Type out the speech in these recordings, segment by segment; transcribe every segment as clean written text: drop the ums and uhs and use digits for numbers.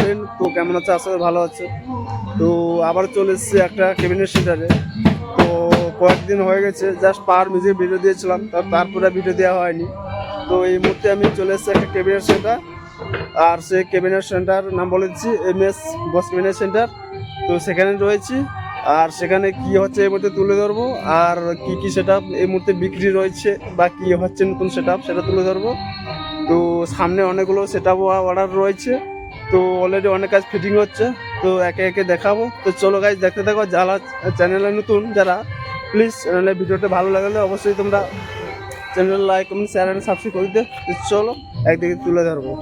চলাকালীন। তো কেমন আছে? আসলে ভালো আছে। তো আবার চলে এসেছি একটা ক্যাবিনেট সেন্টারে। তো কয়েকদিন হয়ে গেছে, জাস্ট পার মিউজিক ভিডিও দিয়েছিলাম, তারপরে ভিডিও দেওয়া হয়নি। তো এই মুহূর্তে আমি চলে এসেছি একটা ক্যাবিনেট সেন্টার, আর সেই ক্যাবিনেট সেন্টার নাম বলে দিচ্ছি MS বস ক্যাবিনেট সেন্টার। তো সেখানে রয়েছি, আর সেখানে কি হচ্ছে এই মুহূর্তে তুলে ধরবো, আর কি কি সেট আপ এই মুহূর্তে বিক্রি রয়েছে বা কি হচ্ছে নতুন সেট আপ সেটা তুলে ধরবো। তো সামনে অনেকগুলো সেট আপ অর্ডার রয়েছে, তো অলরেডি অনেক কাজ ফিটিং হচ্ছে, তো একে একে দেখাবো। তো চলো গাইজ দেখতে থাকো। যারা চ্যানেলে নতুন, যারা প্লিজ চ্যানেলে ভিডিওটা ভালো লাগলে অবশ্যই তোমরা channel like comment share and subscribe করে দিতে। চলো একদিকে তুলে ধরবো।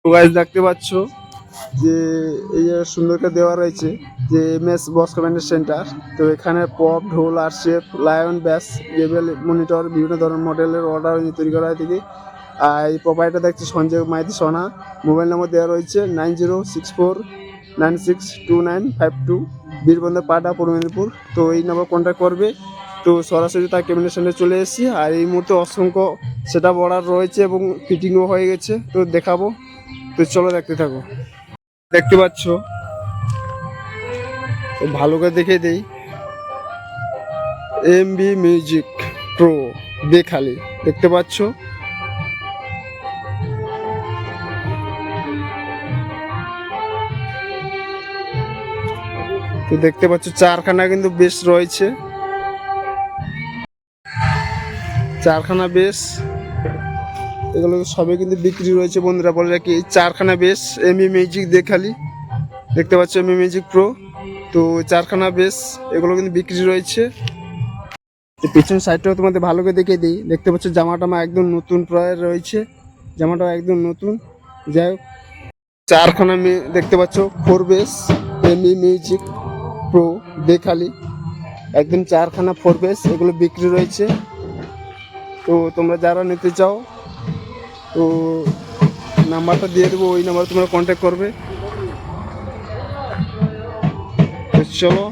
তো গাইজ দেখতে পাচ্ছ যে এই যে সুন্দরকে দেওয়া রয়েছে যে MS বস কমান্ডের সেন্টার। তো এখানে পপ, ঢোল, আরসিএফ, লায়ন, ব্যাস, লেভেল, মনিটর, বিভিন্ন ধরনের মডেলের অর্ডার তৈরি করা হয় থেকে। আর এই প্রোপাইটার দেখছি সঞ্জয় মাইতি সোনা। মোবাইল নম্বর দেওয়া রয়েছে 9064962952, বীরবন্ধা পাটা, পূর্ব মেদিনীপুর। তো এই নম্বর কন্ট্যাক্ট করবে। তো সরাসরি তার ক্যাবিনেট সেন্টারে চলে এসেছি, আর এই মুহূর্তে অসংখ্য সেটা অর্ডার রয়েছে এবং ফিটিংও হয়ে গেছে, তো দেখাবো। তো চলো দেখতে থাকো। দেখতে পাচ্ছ, ভালো করে দেখে দেই, MB মিউজিক প্রো দেখালি দেখতে পাচ্ছ। তো দেখতে পাচ্ছ চারখানা কিন্তু বেশ রয়েছে, চারখানা বেশ, এগুলো সবই কিন্তু বিক্রি রয়েছে বন্ধুরা। বলে রাখি এই চারখানা বেশ MB মিউজিক দেখালি দেখতে পাচ্ছ, MB মিউজিক প্রো। তো চারখানা বেশ এগুলো কিন্তু বিক্রি রয়েছে। পিছন সাইডটাও তোমাদের ভালো করে দেখে দিই। দেখতে পাচ্ছ জামাটা একদম নতুন প্রায় রয়েছে, জামাটা একদম নতুন। যাই হোক, চারখানা দেখতে পাচ্ছ 4 বেস MB মিউজিক প্রো দেখালি, একদম চারখানা 4 বেস এগুলো বিক্রি রয়েছে। তো তোমরা যারা নিতে চাও তো নাম্বারটা দিয়ে দেবো, ওই নাম্বারে তোমরা কন্ট্যাক্ট করবে। চলো,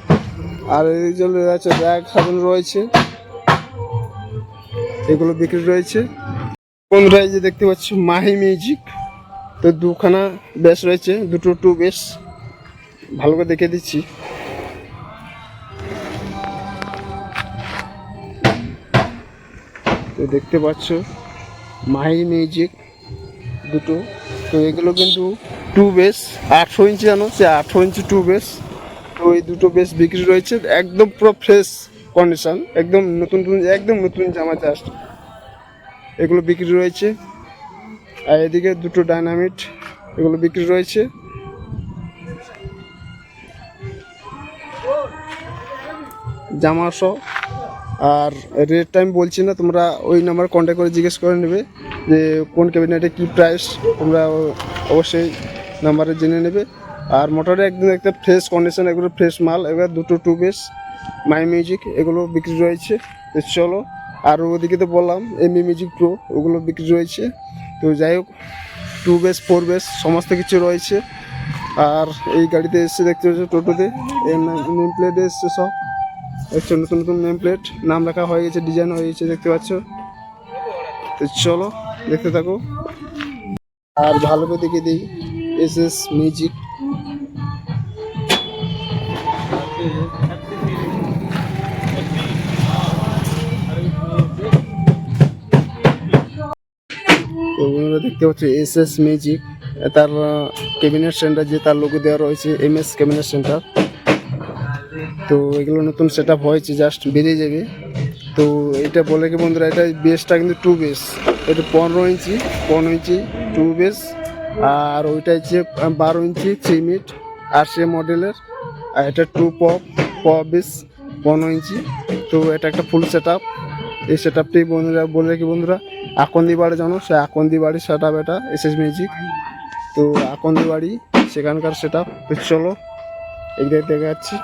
আর এই জন্য আছে ব্যাগ সাজানো রয়েছে, এগুলো বিক্রি রয়েছে বন্ধুরা। এই যে দেখতে পাচ্ছ মাহি মিউজিক, তো দুখানা বেশ রয়েছে, দুটো 2 বেশ, ভালো করে দেখে দিচ্ছি। তো দেখতে পাচ্ছ মাহি মিউজিক দুটো। তো এগুলো কিন্তু 2 বেশ, 18 ইঞ্চি জানো, সে 18 ইঞ্চি 2 বেশ। তো এই দুটো বেশ বিক্রি রয়েছে, একদম পুরো ফ্রেশ কন্ডিশন, একদম নতুন একদম নতুন জামা জাস্ট, এগুলো বিক্রি রয়েছে। আর এদিকে দুটো ডাইনামিট এগুলো বিক্রি রয়েছে। জামা সহ, আর রেট টাইম বলছি না, তোমরা ওই নাম্বার কন্ট্যাক্ট করে জিজ্ঞেস করে নেবে যে কোন ক্যাবিনেটে কী প্রাইস, তোমরা অবশ্যই নাম্বারে জেনে নেবে। আর মোটরে একদম একটা ফ্রেশ কন্ডিশন, এগুলো ফ্রেশ মাল। এবার দুটো 2 বেস মাই মিউজিক এগুলো বিক্রি রয়েছে। তো চলো, আর ওদিকে তো বললাম MB মিউজিক প্রো ওগুলো বিক্রি রয়েছে। তো যাই হোক, 2 বেস 4 বেস সমস্ত কিছু রয়েছে। আর এই গাড়িতে এসছে দেখতে পাচ্ছ, টোটোতে এই নেম প্লেটে এসছে সব, দেখছো নতুন নতুন নেম প্লেট, নাম লেখা হয়ে গেছে, ডিজাইন হয়ে গেছে দেখতে পাচ্ছ। তো চলো দেখতে থাকো, আর ভালো করে দেখে দিই SS মিউজিক। তো বন্ধুরা দেখতে পাচ্ছ SS মিউজিক, তার ক্যাবিনেট সেন্টার যে তার লোগো দেওয়া রয়েছে MS ক্যাবিনেট সেন্টার। তো এগুলো নতুন সেট আপ হয়েছে, জাস্ট বেরিয়ে যাবে। তো এটা বলে কি বন্ধুরা, এটা বেসটা কিন্তু 2 বেস, এটা 15 ইঞ্চি 2 বেস। আর ওইটা হচ্ছে 12 ইঞ্চি 3 মিট আর সে মডেলের। আর এটা 2 পপ বেস 15 ইঞ্চি। তো এটা একটা ফুল সেট আপ। এই সেট আপটি বন্ধুরা বলে কি বন্ধুরা, আকন্দি বাড়ি জানো, সে আকন্দি বাড়ির সেট আপ এটা SS মিউজিক। তো আকন্দি বাড়ি সেখানকার সেট আপ। তো চলো এইটাই দেখা যাচ্ছি।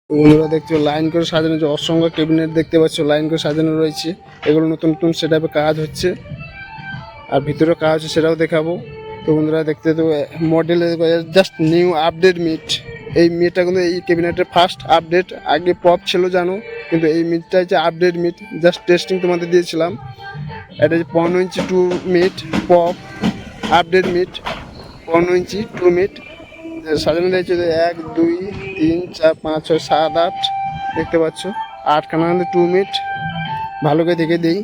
বন্ধুরা দেখছো লাইন করে সাজানো, যে অসংখ্য ক্যাবিনেট দেখতে পাচ্ছ লাইন করে সাজানো রয়েছে, এগুলো নতুন নতুন সেট আপে কাজ হচ্ছে, আর ভিতরে কাজ হচ্ছে সেটাও দেখাবো। তো বন্ধুরা দেখতে, তো মডেলের জাস্ট নিউ আপডেট মিট, এই মিটটা কিন্তু এই ক্যাবিনেটের ফার্স্ট আপডেট। আগে পপ ছিল জানো, কিন্তু এই মিটটা হচ্ছে আপডেট মিট, জাস্ট টেস্টিং তোমাদের দিয়েছিলাম। এটা হচ্ছে 15 ইঞ্চি 2 মিট পপ আপডেট মিট। 15 ইঞ্চি 2 মিট সাজানো রয়েছে 1 2 3 4 5 6 7 8 দেখতে পাচ্ছ 8খানা 2 মিট ভালো করে দেখে দিই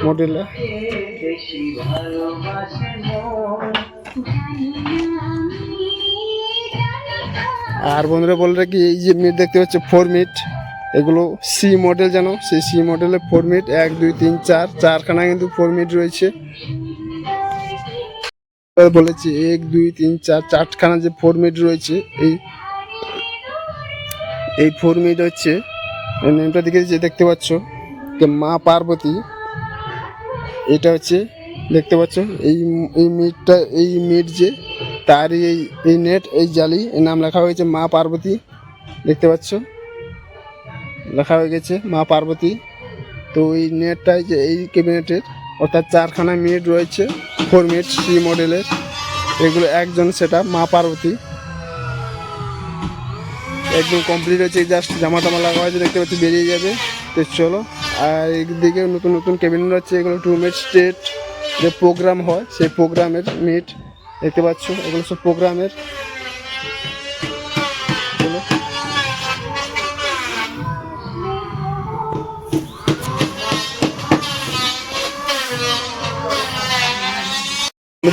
মডেলটা। আর বন্ধুরা বলে রাখি এই যে মিট দেখতে পাচ্ছ 4 মিট, এগুলো সি মডেল জানো, সেই সি মডেলে 4 মিট 1 2 3 4 4খানা কিন্তু 4 মিট রয়েছে। বলেছি 1 2 3 4 4খানা যে 4 মিট রয়েছে, এই 4 মিট হচ্ছে নেমটা দিকে যে দেখতে পাচ্ছ মা পার্বতী, এটা হচ্ছে দেখতে পাচ্ছ এই মিটটা, এই মিট যে তার এই নেট এই জালি এর নাম লেখা হয়েছে মা পার্বতী, দেখতে পাচ্ছ লেখা হয়ে গেছে মা পার্বতী। তো এই নেটটাই যে এই ক্যাবিনেটের অর্থাৎ 4খানা মিট রয়েছে 4 মিট সি মডেলের, এগুলো একজন সেটা মা পার্বতী একদম কমপ্লিট হয়েছে, জাস্ট জামা টামা লাগা হয়েছে দেখতে পাচ্ছি বেরিয়ে যাবে। তো চলো, আর একদিকে নতুন নতুন ক্যাবিনেট হচ্ছে, এগুলো 2 মিট স্টেট যে প্রোগ্রাম হয় সেই প্রোগ্রামের মিট দেখতে পাচ্ছ, এগুলো সব প্রোগ্রামের।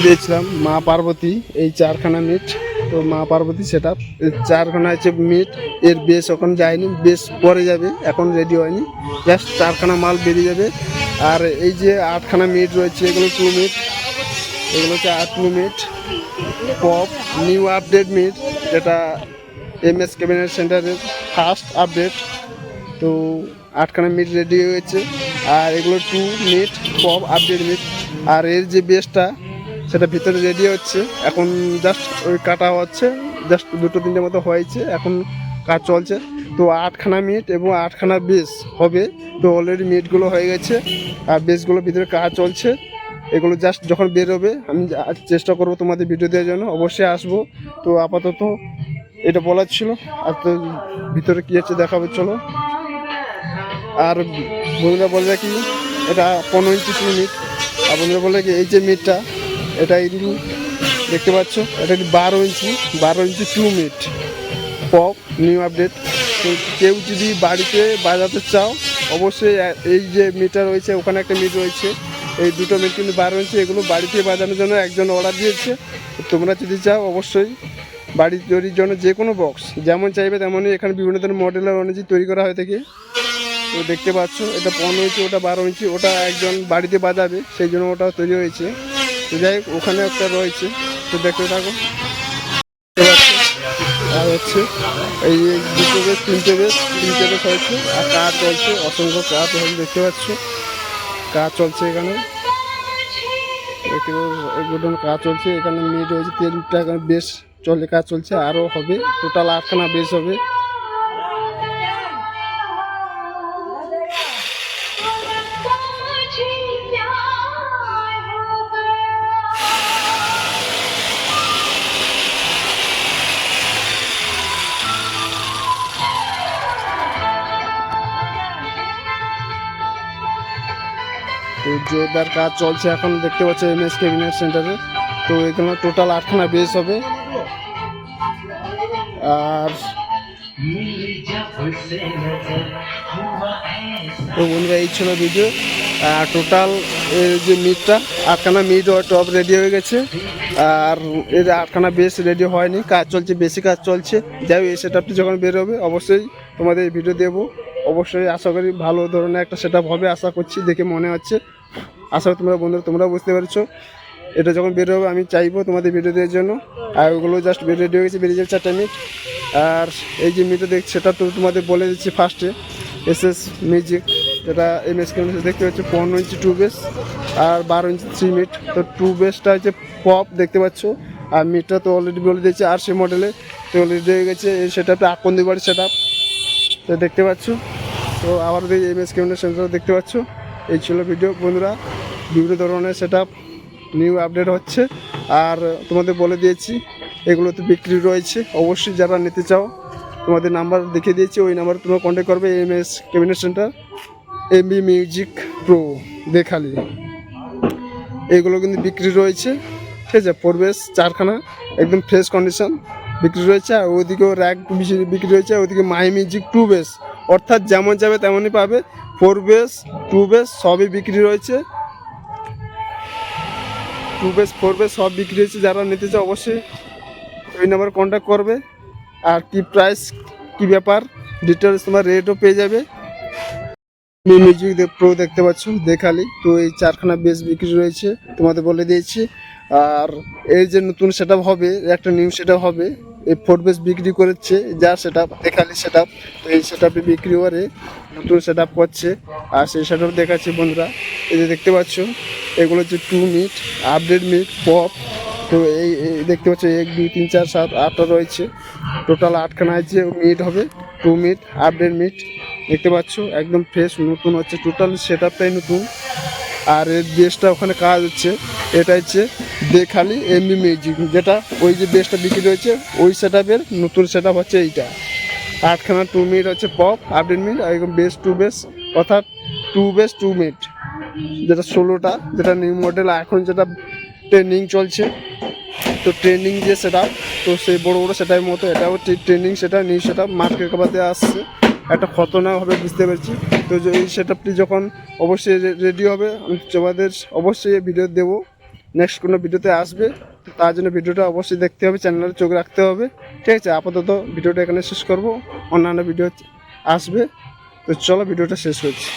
দিয়েছিলাম মা পার্বতী এই 4খানা মিট, তো মা পার্বতী সেটা 4খানা হচ্ছে মিট, এর বেশ এখন যায়নি, বেশ পরে যাবে, এখন রেডি হয়নি, জাস্ট 4খানা মাল বেরিয়ে যাবে। আর এই যে 8খানা মিট রয়েছে এগুলো 2 মিট, এগুলো হচ্ছে 2 মিট পপ নিউ আপডেট মিট, যেটা MS ক্যাবিনেট সেন্টারের ফার্স্ট আপডেট। তো 8খানা মিট রেডি হয়েছে, আর এগুলো 2 মিট পপ আপডেট মিট। আর এর যে বেসটা সেটা ভিতরে রেডি হচ্ছে, এখন জাস্ট ওই কাটা হচ্ছে, জাস্ট 2-3টে মতো হয়েছে, এখন কাজ চলছে। তো 8খানা মিট এবং 8খানা বেস হবে, তো অলরেডি মিটগুলো হয়ে গেছে আর বেসগুলো ভিতরে কাজ চলছে। এগুলো জাস্ট যখন বেরোবে আমি চেষ্টা করবো তোমাদের ভিডিও দেওয়ার জন্য, অবশ্যই আসবো। তো আপাতত এটা বলার ছিল, আর তো ভিতরে কী হচ্ছে দেখাবো চলো। আর বন্ধুরা বলে রাখি এটা 15 ইঞ্চি 2 মিট, আর বন্ধুরা বলে কি এই যে মিটটা এটা দেখতে পাচ্ছ এটা 12 ইঞ্চি 2 মিট পপ নিউ আপডেট। তো কেউ যদি বাড়িতে বাজাতে চাও অবশ্যই এই যে মিটার রয়েছে ওখানে একটা মিট রয়েছে, এই দুটো মিট কিন্তু 12 ইঞ্চি, এগুলো বাড়িতে বাজানোর জন্য একজন অর্ডার দিয়েছে। তোমরা যদি চাও অবশ্যই বাড়ির তৈরির জন্য যে কোনো বক্স যেমন চাইবে তেমনই এখানে বিভিন্ন ধরনের মডেলের অনুযায়ী তৈরি করা হয়ে থাকে। তো দেখতে পাচ্ছ এটা 15 ইঞ্চি, ওটা 12 ইঞ্চি, ওটা একজন বাড়িতে বাজাবে সেই জন্য ওটা তৈরি হয়েছে। তো যাই হোক ওখানে একটা রয়েছে, তো দেখতে থাকো। আর হচ্ছে এই 2টো বেশ 3টে বেশ হয়েছে, আর কাজ চলছে, অসংখ্য কাজ দেখতে পাচ্ছ, কাজ চলছে এখানে দেখতে কাজ চলছে। এখানে মিট হয়েছে 3টা বেশ চলে, কাজ চলছে, আরও হবে, টোটাল 8খানা বেশ হবে। তো জোরদার কাজ চলছে এখন দেখতে পাচ্ছ MS ক্যাবিনেট সেন্টারে। তো এখানে টোটাল 8খানা বেস হবে। আর তো বন্ধুরা এই ছিল ভিডিও, টোটাল যে মিটটা 8খানা মিট টপ রেডি হয়ে গেছে, আর এর 8খানা বেস রেডি হয়নি, কাজ চলছে, বেশি কাজ চলছে। যাই হোক এই সেট আপটি যখন বেরোবে অবশ্যই তোমাদের ভিডিও দেবো, অবশ্যই আশা করি ভালো ধরনের একটা সেট আপ হবে আশা করছি, দেখে মনে হচ্ছে। আশা করি তোমরা বন্ধুরা তোমরা বুঝতে পারছো, এটা যখন বের হবে আমি চাইবো তোমাদের ভিডিও দেওয়ার জন্য। আর ওগুলো জাস্ট রেডি হয়ে গেছে, বেরিয়ে যাবে 4টা মিট। আর এই যে মিটটা দেখছি সেটা তো তোমাদের বলে দিচ্ছি ফার্স্টে, SS মিউজিক, যেটা MS ক্যাবিনেট দেখতে পাচ্ছ 15 ইঞ্চি 2 বেস আর 12 ইঞ্চি 3 মিট। তো 2 বেসটা হচ্ছে পপ দেখতে পাচ্ছ, আর মিটটা তো অলরেডি বলে দিয়েছে আর সেই মডেলে তো অলরেডি হয়ে গেছে। এই সেট আপটা আকন্দি বাড়ির সেট আপ তো দেখতে পাচ্ছ। তো আবার MS ক্যাবিনেট সেন্টার দেখতে পাচ্ছ। এই ছিল ভিডিও বন্ধুরা, বিভিন্ন ধরনের সেট আপ নিউ আপডেট হচ্ছে, আর তোমাদের বলে দিয়েছি এগুলো তো বিক্রি রয়েছে, অবশ্যই যারা নিতে চাও তোমাদের নাম্বার দেখিয়ে দিয়েছি, ওই নাম্বারে তোমরা কন্ট্যাক্ট করবে। MS cabinet centre MB music pro দেখালি, এগুলো কিন্তু বিক্রি রয়েছে। ঠিক আছে। পরিবেশ চারখানা একদম ফ্রেশ কন্ডিশন বিক্রি রয়েছে, আর ওইদিকেও র্যাক বিক্রি রয়েছে, ওইদিকে মাই মিউজিক 2 বেস, অর্থাৎ যেমন যাবে তেমনই পাবে। 4 বেস 2 বেস সবই বিক্রি রয়েছে, 2 বেস 4 বেস সব বিক্রি হয়েছে। যারা নিতে চায় অবশ্যই ওই নাম্বার কন্ট্যাক্ট করবে। আর কি প্রাইস কি ব্যাপার ডিটেলস তোমার রেটও পেয়ে যাবে। মিউজিক প্রো দেখতে পাচ্ছ দেখালি, তো এই চারখানা বেস বিক্রি রয়েছে তোমাদের বলে দিয়েছি। আর এই যে নতুন সেট হবে, একটা নিউ সেট হবে, এই 4 বেস বিক্রি করেছে যা সেট আপ দেখালি সেট আপ, তো এই সেট আপে বিক্রি করে নতুন সেট আপ করছে। আর সেই সেট আপ দেখাচ্ছি বন্ধুরা, এই যে দেখতে পাচ্ছ এগুলো হচ্ছে 2 মিট আপডেট মিট পপ। তো এই দেখতে পাচ্ছ 1 2 3 4 7 8টা রয়েছে, টোটাল 8খানা আছে মিট হবে, 2 মিট আপডেট মিট দেখতে পাচ্ছ একদম ফ্রেশ নতুন হচ্ছে, টোটাল সেট আপটাই নতুন। আর এর বেসটা ওখানে কাজ হচ্ছে, এটা হচ্ছে দেখালি এমবি মিউজিক, যেটা ওই যে বেসটা বিক্রি হয়েছে ওই সেট আপের নতুন সেট আপ হচ্ছে এইটা। 8খানা 2 মিট হচ্ছে পপ আপডেট মিট, আর একদম বেস 2 বেস, অর্থাৎ 2 বেস 2 মিট, যেটা 16টা, যেটা নিউ মডেল এখন যেটা ট্রেন্ডিং চলছে। তো ট্রেন্ডিং যে সেট আপ, তো সেই বড়ো বড়ো সেটার মতো এটাও ট্রেন্ডিং সেটা নিউ সেট আপ মার্কেট কাপাতে আসছে, একটা খতরনাক হবে বুঝতে পেরেছি। তো এই সেট আপটি যখন অবশ্যই রেডি হবে আমি তোমাদের অবশ্যই ভিডিও দেবো, নেক্সট কোনো ভিডিওতে আসবে। তো তার জন্য ভিডিওটা অবশ্যই দেখতে হবে, চ্যানেলে চোখ রাখতে হবে, ঠিক আছে। আপাতত ভিডিওটা এখানে শেষ করব, অন্যান্য ভিডিও আসবে। তো চলো ভিডিওটা শেষ করছি।